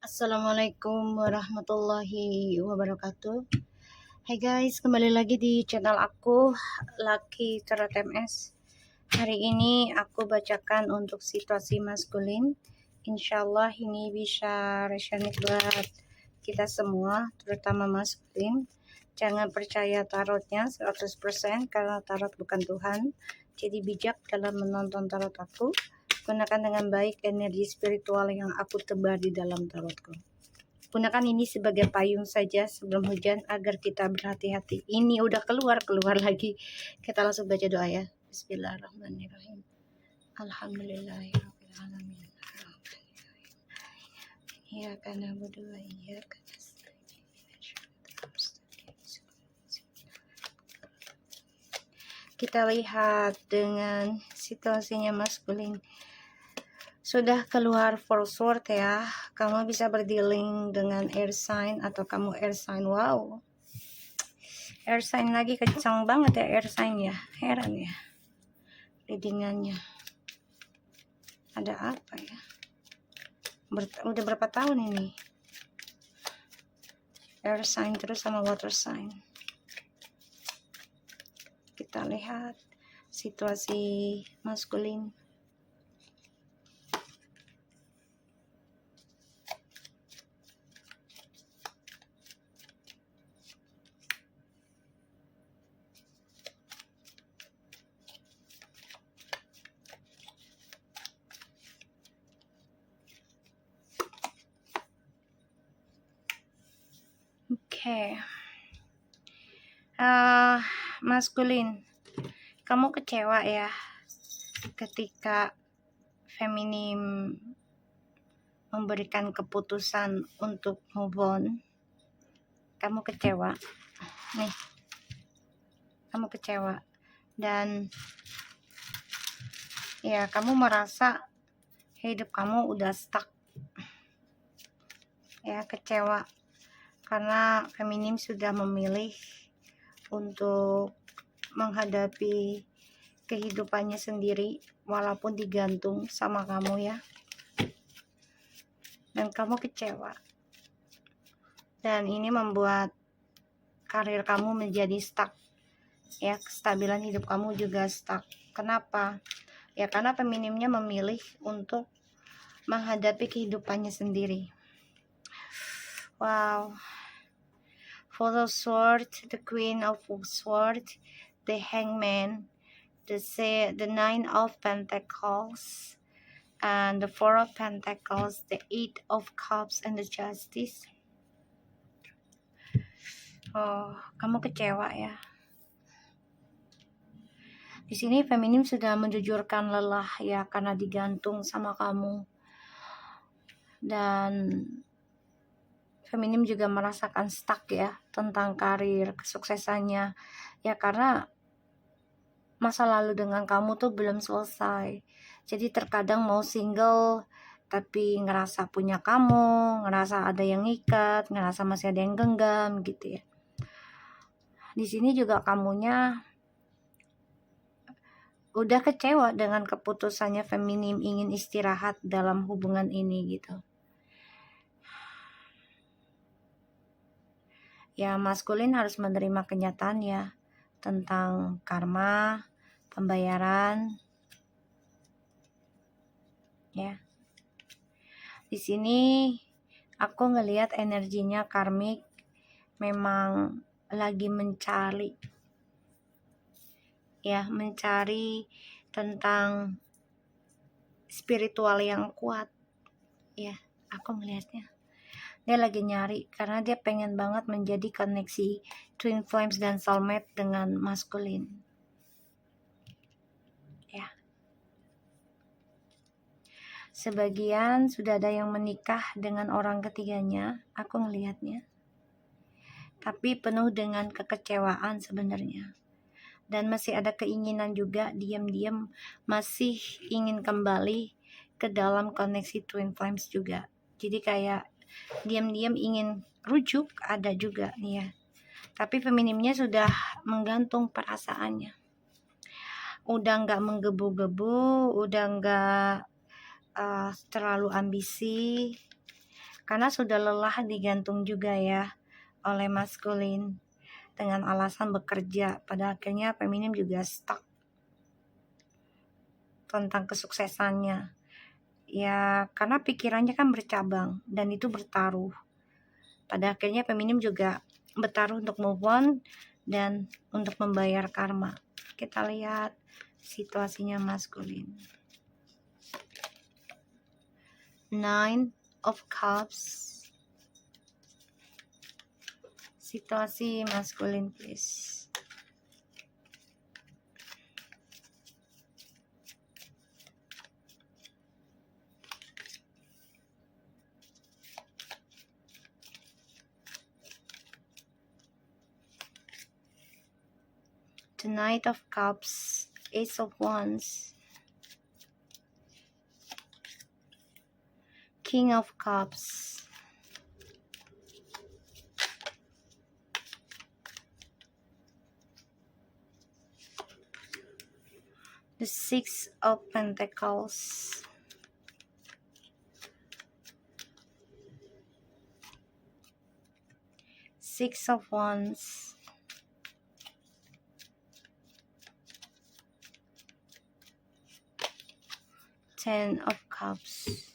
Assalamualaikum warahmatullahi wabarakatuh. Hai guys, kembali lagi di channel aku Lucky Tarot MS. Hari ini aku bacakan untuk situasi maskulin. Insyaallah ini bisa resonate buat kita semua, terutama maskulin. Jangan percaya tarotnya 100% karena tarot bukan Tuhan. Jadi bijak dalam menonton tarot aku. Gunakan dengan baik energi spiritual yang aku tebar di dalam tarotku. Gunakan ini sebagai payung saja sebelum hujan agar kita berhati-hati. Ini udah keluar lagi. Kita langsung baca doa ya. Bismillahirrahmanirrahim. Alhamdulillahirabbil alamin. Iyyaka na'budu wa iyyaka nasta'in. Kita lihat dengan situasinya maskulin. Sudah keluar full sword ya. Kamu bisa berdealing dengan air sign atau kamu air sign. Wow. Air sign lagi kencang banget ya air sign ya. Heran ya. Readingannya. Ada apa ya? Udah berapa tahun ini? Air sign terus sama water sign. Kita lihat situasi maskulin. Oke. Maskulin. Kamu kecewa ya ketika feminim memberikan keputusan untuk move on. Kamu kecewa. Nih. Kamu kecewa. Dan ya kamu merasa hidup kamu udah stuck. Ya, kecewa. Karena feminim sudah memilih untuk menghadapi kehidupannya sendiri walaupun digantung sama kamu ya. Dan kamu kecewa. Dan ini membuat karir kamu menjadi stuck. Ya, kestabilan hidup kamu juga stuck. Kenapa? Ya karena feminimnya memilih untuk menghadapi kehidupannya sendiri. Wow. Four of Swords, the Queen of Swords, the Hangman, the Nine of Pentacles, and the Four of Pentacles, the Eight of Cups, and the Justice. Oh, kamu kecewa ya. Di sini feminim sudah menjujurkan lelah ya karena digantung sama kamu. Dan feminim juga merasakan stuck ya tentang karir, kesuksesannya. Ya karena masa lalu dengan kamu tuh belum selesai. Jadi terkadang mau single tapi ngerasa punya kamu, ngerasa ada yang ngikat, ngerasa masih ada yang genggam gitu ya. Di sini juga kamunya udah kecewa dengan keputusannya feminim ingin istirahat dalam hubungan ini gitu. Ya maskulin harus menerima kenyataan ya tentang karma, pembayaran ya. Di sini aku ngelihat energinya karmik memang lagi mencari ya, mencari tentang spiritual yang kuat ya. Aku melihatnya dia lagi nyari karena dia pengen banget menjadi koneksi twin flames dan soulmate dengan maskulin ya. Sebagian sudah ada yang menikah dengan orang ketiganya, aku ngelihatnya, tapi penuh dengan kekecewaan sebenarnya. Dan masih ada keinginan juga diam-diam masih ingin kembali ke dalam koneksi twin flames juga. Jadi kayak diam-diam ingin rujuk ada juga nih ya. Tapi feminimnya sudah menggantung perasaannya. Udah nggak menggebu-gebu, udah nggak terlalu ambisi. karena sudah lelah digantung juga ya oleh maskulin dengan alasan bekerja. Pada akhirnya feminim juga stuck tentang kesuksesannya ya, karena pikirannya kan bercabang dan itu bertaruh. Pada akhirnya feminim juga bertaruh untuk move on dan untuk membayar karma. Kita lihat situasinya maskulin. Nine of Cups. Situasi maskulin please. The Knight of Cups, Ace of Wands, King of Cups, the Six of Pentacles, Six of Wands, Ten of Cups.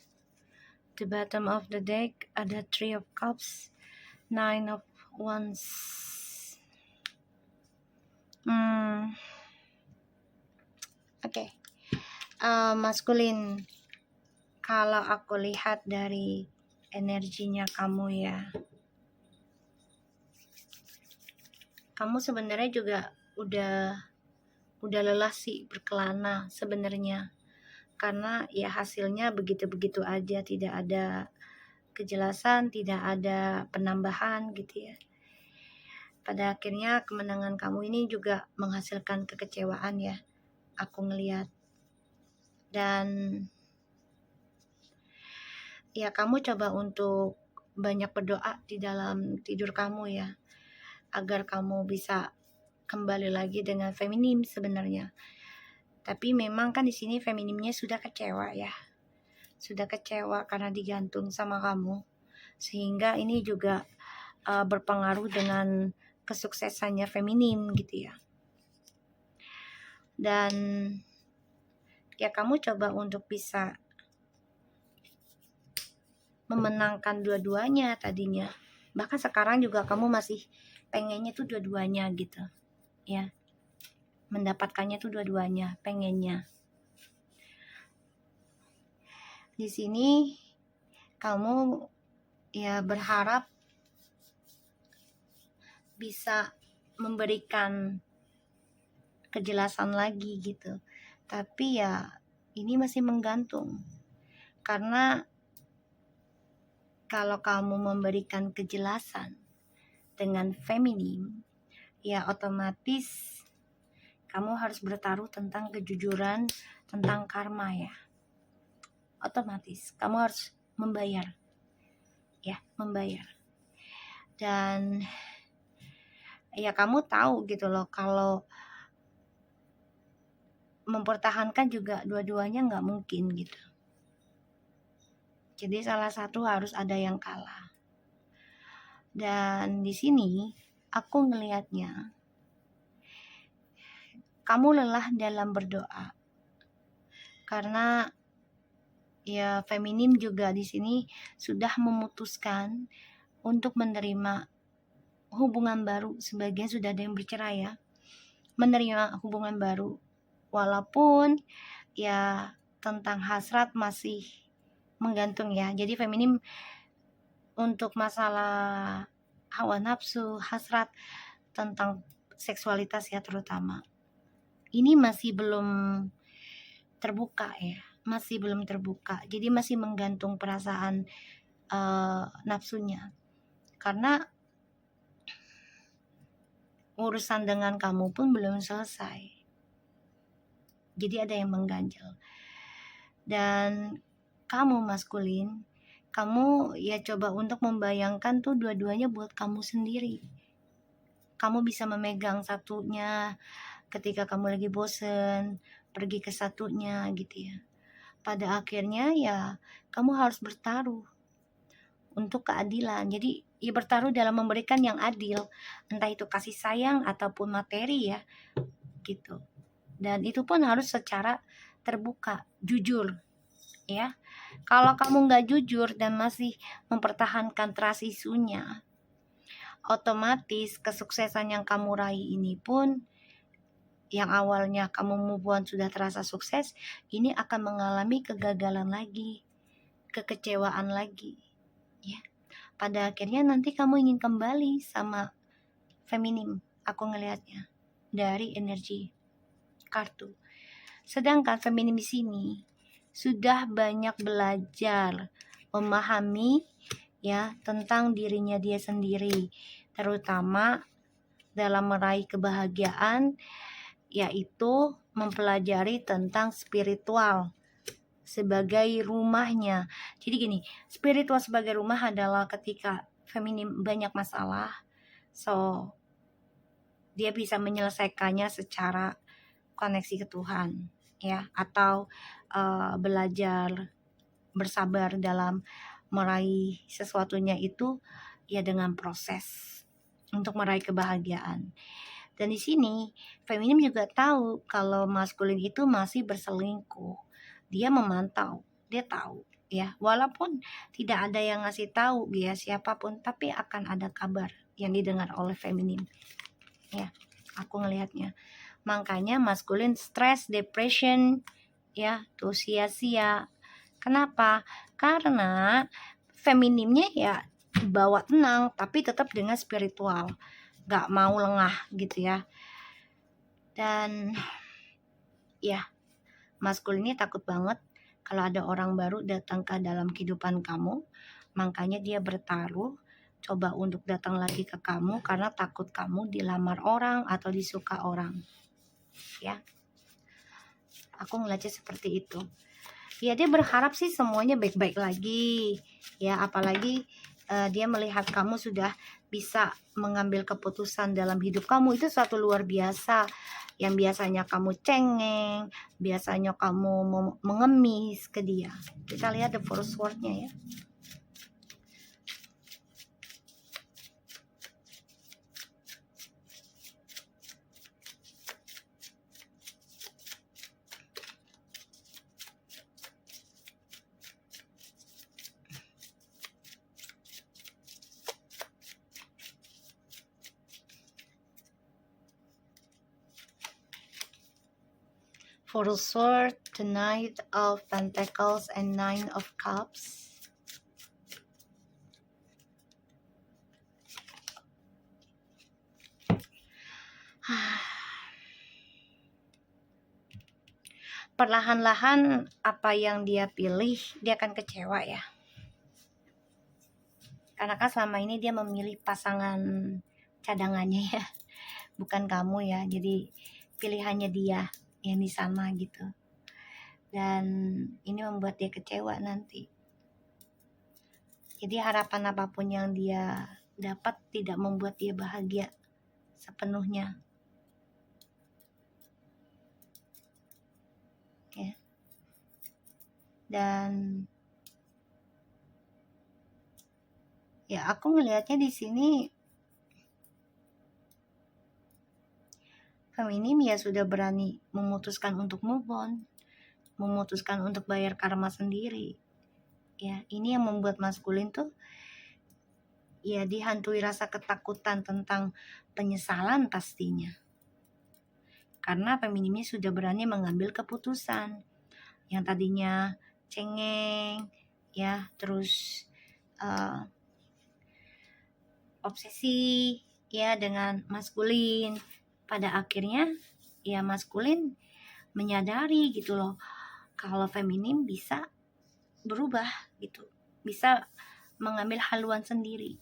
The bottom of the deck ada Three of Cups, Nine of Wands. Oke. Maskulin, kalau aku lihat dari energinya kamu ya, kamu sebenarnya juga udah lelah sih berkelana sebenarnya, karena ya hasilnya begitu-begitu aja, tidak ada kejelasan, tidak ada penambahan gitu ya. Pada akhirnya kemenangan kamu ini juga menghasilkan kekecewaan ya, aku ngelihat. Dan ya kamu coba untuk banyak berdoa di dalam tidur kamu ya, agar kamu bisa kembali lagi dengan feminim sebenarnya. Tapi memang kan di sini feminimnya sudah kecewa ya. Sudah kecewa karena digantung sama kamu. Sehingga ini juga berpengaruh dengan kesuksesannya feminim gitu ya. Dan ya kamu coba untuk bisa memenangkan dua-duanya tadinya. Bahkan sekarang juga kamu masih pengennya tuh dua-duanya gitu ya. Mendapatkannya tuh dua-duanya, pengennya. Di sini kamu ya berharap bisa memberikan kejelasan lagi gitu. Tapi ya ini masih menggantung. Karena kalau kamu memberikan kejelasan dengan feminim, ya otomatis kamu harus bertaruh tentang kejujuran, tentang karma ya. Otomatis kamu harus membayar. Ya, membayar. Dan ya kamu tahu gitu loh, kalau mempertahankan juga dua-duanya nggak mungkin gitu. Jadi salah satu harus ada yang kalah. Dan di sini aku ngelihatnya kamu lelah dalam berdoa. Karena ya feminim juga di sini sudah memutuskan untuk menerima hubungan baru. Sebagian sudah ada yang bercerai ya. Menerima hubungan baru. Walaupun ya tentang hasrat masih menggantung ya. Jadi feminim untuk masalah hawa nafsu, hasrat, tentang seksualitas ya terutama, ini masih belum terbuka ya, masih belum terbuka. Jadi masih menggantung perasaan nafsunya, karena urusan dengan kamu pun belum selesai. Jadi ada yang mengganjal. Dan kamu maskulin, kamu ya coba untuk membayangkan tuh dua-duanya buat kamu sendiri. Kamu bisa memegang satunya ketika kamu lagi bosen, pergi ke satunya gitu ya. Pada akhirnya ya kamu harus bertaruh untuk keadilan. Jadi ia bertaruh dalam memberikan yang adil, entah itu kasih sayang ataupun materi ya, gitu. Dan itu pun harus secara terbuka, jujur ya. Kalau kamu nggak jujur dan masih mempertahankan trust isunya, otomatis kesuksesan yang kamu raih ini pun, yang awalnya kamu move on sudah terasa sukses, ini akan mengalami kegagalan lagi, kekecewaan lagi ya. Pada akhirnya nanti kamu ingin kembali sama feminim, aku ngelihatnya dari energi kartu. Sedangkan feminim di sini sudah banyak belajar memahami ya tentang dirinya dia sendiri, terutama dalam meraih kebahagiaan, yaitu mempelajari tentang spiritual sebagai rumahnya. Jadi gini, spiritual sebagai rumah adalah ketika feminim banyak masalah, so dia bisa menyelesaikannya secara koneksi ke Tuhan ya, atau belajar bersabar dalam meraih sesuatunya itu ya dengan proses untuk meraih kebahagiaan. Dan di sini feminim juga tahu kalau maskulin itu masih berselingkuh. Dia memantau, dia tahu ya, walaupun tidak ada yang ngasih tahu ya siapapun, tapi akan ada kabar yang didengar oleh feminim ya, aku ngelihatnya. Makanya maskulin stres, depression ya, tuh sia-sia. Kenapa? Karena feminimnya ya bawa tenang tapi tetap dengan spiritual, gak mau lengah gitu ya. Dan ya, maskulin ini takut banget kalau ada orang baru datang ke dalam kehidupan kamu. Makanya dia bertaruh coba untuk datang lagi ke kamu karena takut kamu dilamar orang atau disuka orang ya. Aku ngeliatnya seperti itu ya. Dia berharap sih semuanya baik-baik lagi ya, apalagi dia melihat kamu sudah bisa mengambil keputusan dalam hidup kamu. Itu suatu luar biasa. Yang biasanya kamu cengeng, biasanya kamu mengemis ke dia. Kita lihat the first word-nya ya. For the sword, the Knight of Pentacles, and Nine of Cups. Perlahan-lahan apa yang dia pilih, dia akan kecewa ya. Karena kan selama ini dia memilih pasangan cadangannya ya, bukan kamu ya. Jadi pilihannya dia yang di sana gitu. Dan ini membuat dia kecewa nanti. Jadi harapan apapun yang dia dapat tidak membuat dia bahagia sepenuhnya. Ya. Dan ya aku ngelihatnya di sini feminim ya sudah berani memutuskan untuk move on, memutuskan untuk bayar karma sendiri. Ya, ini yang membuat maskulin tuh ya dihantui rasa ketakutan tentang penyesalan pastinya. Karena feminimnya sudah berani mengambil keputusan. Yang tadinya cengeng ya, terus obsesi ya dengan maskulin. Pada akhirnya ya maskulin menyadari gitu loh, kalau feminim bisa berubah gitu, bisa mengambil haluan sendiri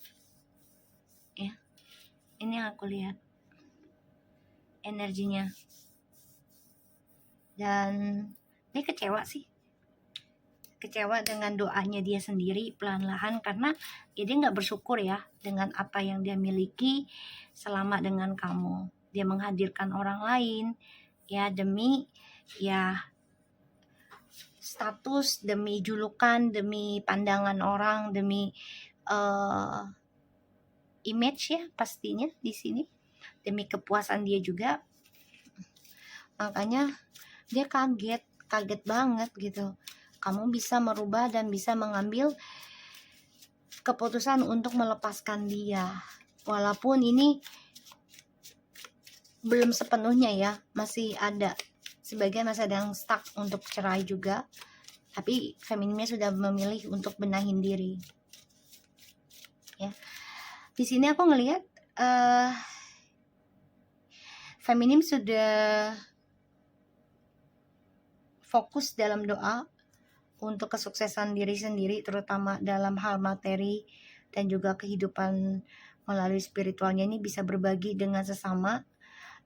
ya. Ini yang aku lihat energinya. Dan dia kecewa sih, kecewa dengan doanya dia sendiri pelan-pelan, karena ya dia nggak bersyukur ya dengan apa yang dia miliki selama dengan kamu. Dia menghadirkan orang lain ya demi ya status, demi julukan, demi pandangan orang, demi image ya pastinya di sini, demi kepuasan dia juga. Makanya dia kaget banget gitu. Kamu bisa merubah dan bisa mengambil keputusan untuk melepaskan dia. Walaupun ini belum sepenuhnya ya, masih ada sebagian masih ada yang stuck untuk cerai juga. Tapi feminimnya sudah memilih untuk benahin diri. Ya. Di sini aku ngelihat feminim sudah fokus dalam doa untuk kesuksesan diri sendiri, terutama dalam hal materi dan juga kehidupan melalui spiritualnya. Ini bisa berbagi dengan sesama.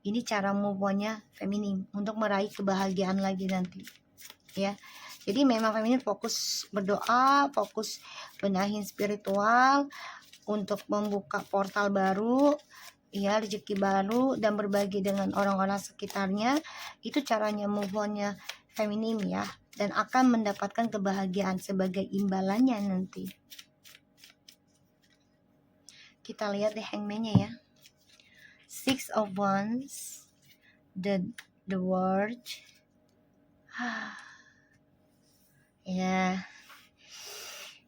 Ini cara move on-nya feminim untuk meraih kebahagiaan lagi nanti, ya. Jadi memang feminim fokus berdoa, fokus benahin spiritual untuk membuka portal baru, ya, rezeki baru dan berbagi dengan orang-orang sekitarnya. Itu caranya move on-nya feminim ya, dan akan mendapatkan kebahagiaan sebagai imbalannya nanti. Kita lihat deh hangman-nya ya. Six of Wands, the World. Ya.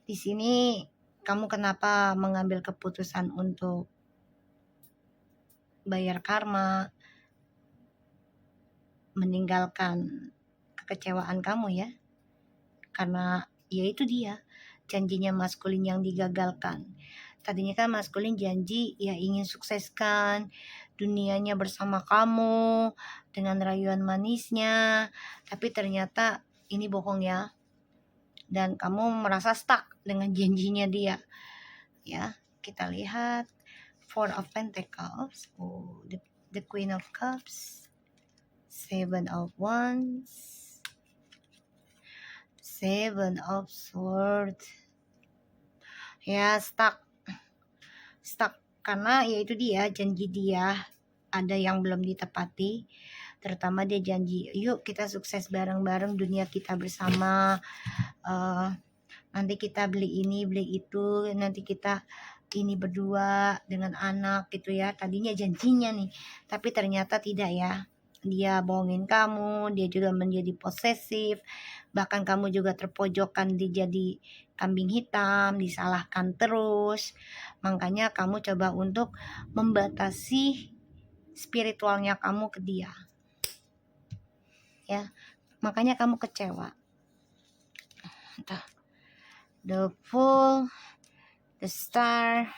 Di sini kamu kenapa mengambil keputusan untuk bayar karma, meninggalkan kekecewaan kamu ya, karena ya itu dia janjinya maskulin yang digagalkan. Tadinya kan maskulin janji ya ingin sukseskan dunianya bersama kamu dengan rayuan manisnya, tapi ternyata ini bohong ya, dan kamu merasa stuck dengan janjinya dia ya. Kita lihat Four of Pentacles, the Queen of Cups, Seven of Wands, Seven of Swords. Ya, stuck karena ya itu dia janji dia ada yang belum ditepati. Terutama dia janji, yuk kita sukses bareng-bareng dunia kita bersama, nanti kita beli ini beli itu, nanti kita ini berdua dengan anak gitu ya. Tadinya janjinya nih, tapi ternyata tidak ya. Dia bohongin kamu, dia juga menjadi posesif, bahkan kamu juga terpojokkan, dijadi kambing hitam, disalahkan terus. Makanya kamu coba untuk membatasi spiritualnya kamu ke dia ya, makanya kamu kecewa. The Fool, the Star,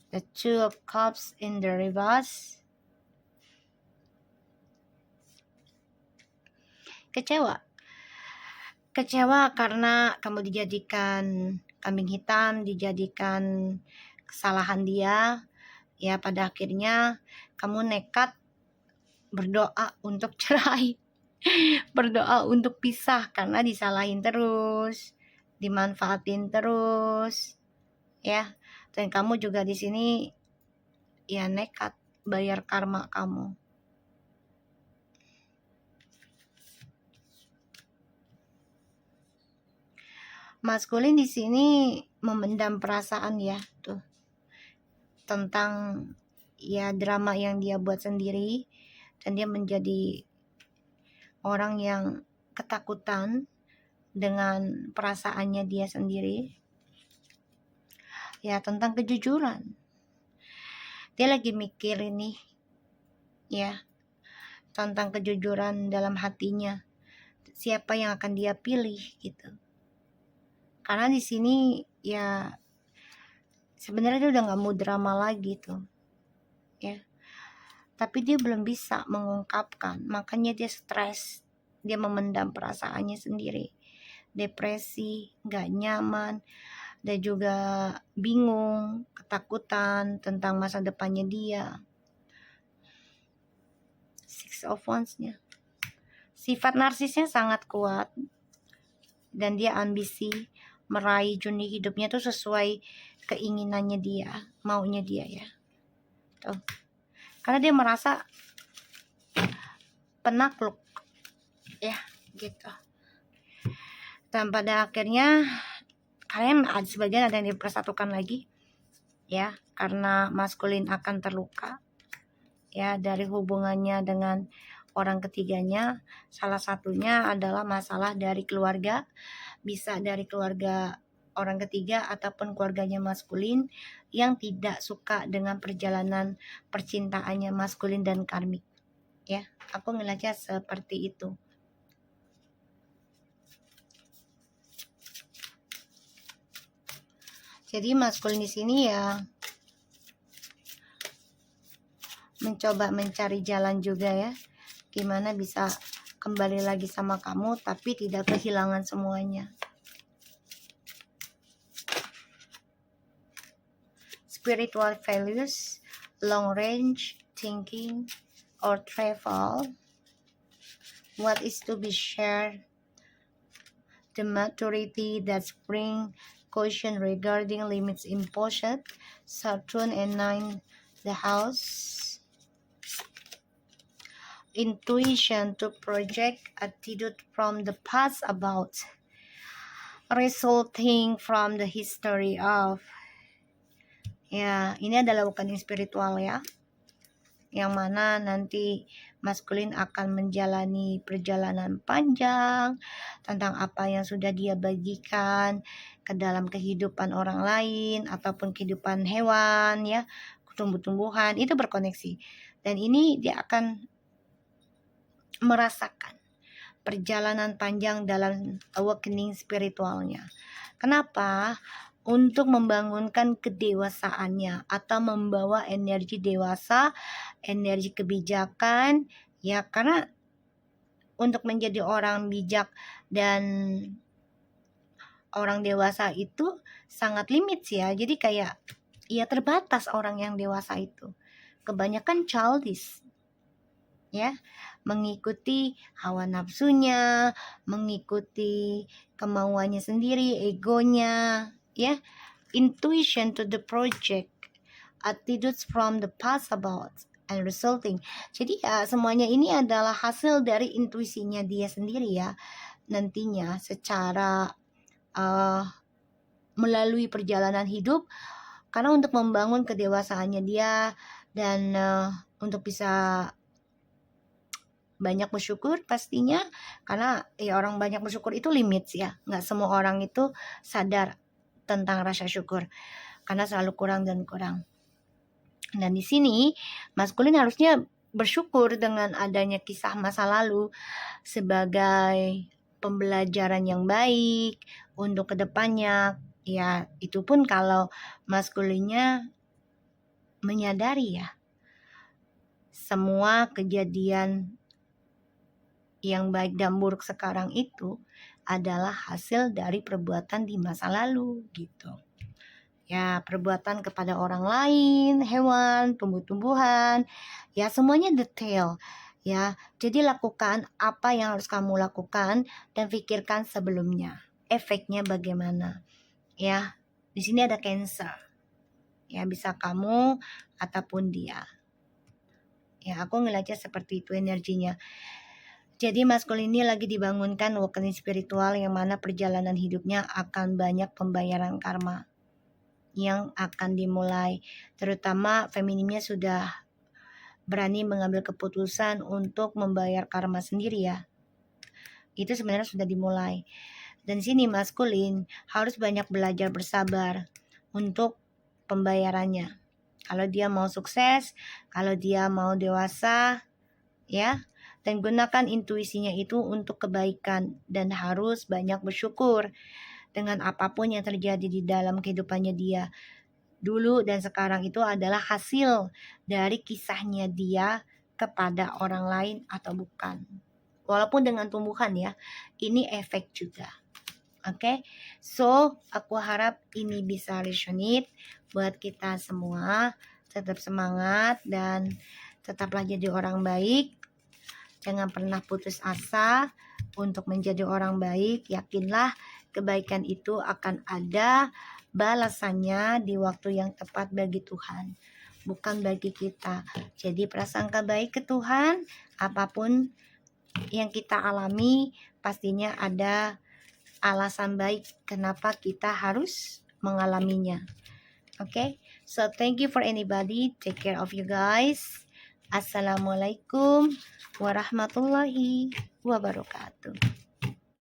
the Two of Cups in the reverse. Kecewa karena kamu dijadikan kambing hitam, dijadikan kesalahan dia ya. Pada akhirnya kamu nekat berdoa untuk cerai, berdoa untuk pisah karena disalahin terus, dimanfaatin terus ya. Dan kamu juga di sini ya nekat bayar karma kamu. Maskulin di sini memendam perasaan ya, tuh, tentang ya drama yang dia buat sendiri, dan dia menjadi orang yang ketakutan dengan perasaannya dia sendiri ya, tentang kejujuran. Dia lagi mikir ini ya, tentang kejujuran dalam hatinya, siapa yang akan dia pilih gitu. Karena di sini ya sebenarnya dia udah gak mau drama lagi tuh ya, tapi dia belum bisa mengungkapkan, makanya dia stres, dia memendam perasaannya sendiri, depresi, gak nyaman, dan juga bingung, ketakutan tentang masa depannya dia. Six of Wands-nya, sifat narsisnya sangat kuat, dan dia ambisi meraih journey hidupnya tuh sesuai keinginannya dia, maunya dia ya. Tuh. Karena dia merasa penakluk ya gitu. Dan pada akhirnya kalian sebagian ada yang dipersatukan lagi ya, karena maskulin akan terluka ya dari hubungannya dengan orang ketiganya. Salah satunya adalah masalah dari keluarga, bisa dari keluarga orang ketiga ataupun keluarganya maskulin yang tidak suka dengan perjalanan percintaannya maskulin dan karmik ya. Aku ngelihatnya seperti itu. Jadi maskulin di sini ya mencoba mencari jalan juga ya, gimana bisa kembali lagi sama kamu tapi tidak kehilangan semuanya. Spiritual values, long range thinking or travel, what is to be shared, the maturity that spring caution regarding limits imposed, Saturn and 9 the house, intuition to project attitude from the past about resulting from the history of. Ya, ini adalah bukan spiritual ya, yang mana nanti maskulin akan menjalani perjalanan panjang tentang apa yang sudah dia bagikan ke dalam kehidupan orang lain ataupun kehidupan hewan ya, tumbuh-tumbuhan, itu berkoneksi. Dan ini dia akan merasakan perjalanan panjang dalam awakening spiritualnya. Kenapa? Untuk membangunkan kedewasaannya atau membawa energi dewasa, energi kebijakan ya, karena untuk menjadi orang bijak dan orang dewasa itu sangat limit ya. Jadi kayak ya terbatas orang yang dewasa itu. Kebanyakan childish ya, mengikuti hawa nafsunya, mengikuti kemauannya sendiri, egonya ya. Intuition to the project, attitudes from the past about and resulting. Jadi ya semuanya ini adalah hasil dari intuisinya dia sendiri ya, nantinya secara melalui perjalanan hidup, karena untuk membangun kedewasaannya dia dan untuk bisa banyak bersyukur pastinya, karena ya orang banyak bersyukur itu limits ya, nggak semua orang itu sadar tentang rasa syukur karena selalu kurang dan kurang. Dan di sini maskulin harusnya bersyukur dengan adanya kisah masa lalu sebagai pembelajaran yang baik untuk kedepannya ya. Itu pun kalau maskulinnya menyadari ya semua kejadian yang baik dan buruk sekarang itu adalah hasil dari perbuatan di masa lalu gitu. Ya, perbuatan kepada orang lain, hewan, tumbuh-tumbuhan, ya semuanya detail ya. Jadi lakukan apa yang harus kamu lakukan dan pikirkan sebelumnya. Efeknya bagaimana? Ya, di sini ada Cancer. Ya, bisa kamu ataupun dia. Ya, aku ngeliatnya seperti itu energinya. Jadi maskulin ini lagi dibangunkan awakening spiritual yang mana perjalanan hidupnya akan banyak pembayaran karma yang akan dimulai. Terutama feminimnya sudah berani mengambil keputusan untuk membayar karma sendiri ya. Itu sebenarnya sudah dimulai. Dan sini maskulin harus banyak belajar bersabar untuk pembayarannya. Kalau dia mau sukses, kalau dia mau dewasa ya, dan gunakan intuisinya itu untuk kebaikan dan harus banyak bersyukur dengan apapun yang terjadi di dalam kehidupannya dia. Dulu dan sekarang itu adalah hasil dari kisahnya dia kepada orang lain atau bukan. Walaupun dengan tumbuhan ya, ini efek juga. Oke, so aku harap ini bisa resonate buat kita semua. Tetap semangat dan tetaplah jadi orang baik. Jangan pernah putus asa untuk menjadi orang baik. Yakinlah kebaikan itu akan ada balasannya di waktu yang tepat bagi Tuhan, bukan bagi kita. Jadi prasangka baik ke Tuhan, apapun yang kita alami pastinya ada alasan baik kenapa kita harus mengalaminya. Okay, so thank you for anybody. Take care of you guys. Assalamualaikum warahmatullahi wabarakatuh.